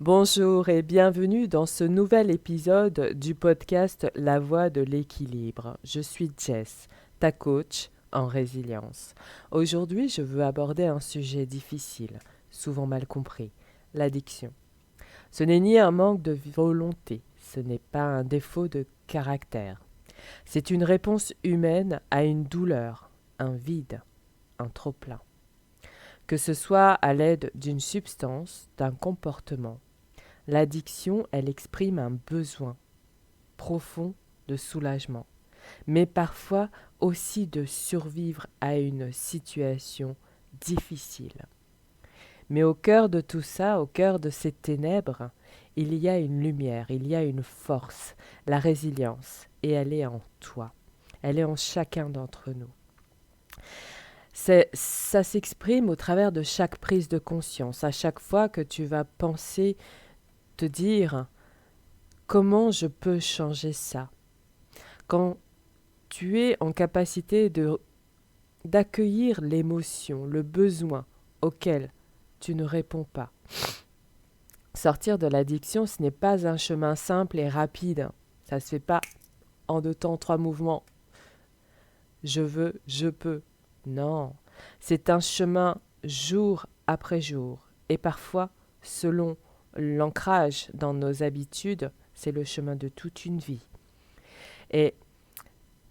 Bonjour et bienvenue dans ce nouvel épisode du podcast La Voie de l'équilibre. Je suis Jess, ta coach en résilience. Aujourd'hui, je veux aborder un sujet difficile, souvent mal compris, l'addiction. Ce n'est ni un manque de volonté, ce n'est pas un défaut de caractère. C'est une réponse humaine à une douleur, un vide, un trop-plein. Que ce soit à l'aide d'une substance, d'un comportement, l'addiction, elle exprime un besoin profond de soulagement, mais parfois aussi de survivre à une situation difficile. Mais au cœur de tout ça, au cœur de ces ténèbres, il y a une lumière, il y a une force, la résilience, et elle est en toi. Elle est en chacun d'entre nous. Ça s'exprime au travers de chaque prise de conscience, à chaque fois que tu vas penser, te dire comment je peux changer ça. Quand tu es en capacité d'accueillir l'émotion, le besoin auquel tu ne réponds pas. Sortir de l'addiction, ce n'est pas un chemin simple et rapide. Ça ne se fait pas en 2 temps, 3 mouvements. Je veux, je peux. Non, c'est un chemin jour après jour. Et parfois, selon l'ancrage dans nos habitudes, c'est le chemin de toute une vie. Et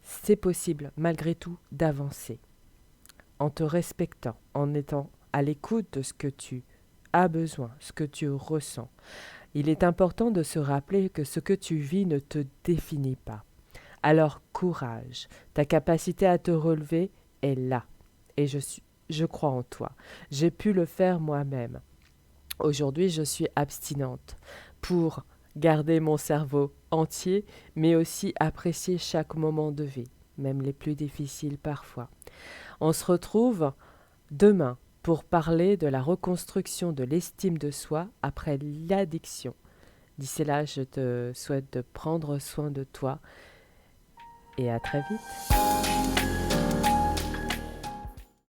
c'est possible, malgré tout, d'avancer en te respectant, en étant à l'écoute de ce que tu as besoin, ce que tu ressens. Il est important de se rappeler que ce que tu vis ne te définit pas. Alors courage, ta capacité à te relever est là. Et je crois en toi. J'ai pu le faire moi-même. Aujourd'hui, je suis abstinente pour garder mon cerveau entier, mais aussi apprécier chaque moment de vie, même les plus difficiles parfois. On se retrouve demain pour parler de la reconstruction de l'estime de soi après l'addiction. D'ici là, je te souhaite de prendre soin de toi et à très vite.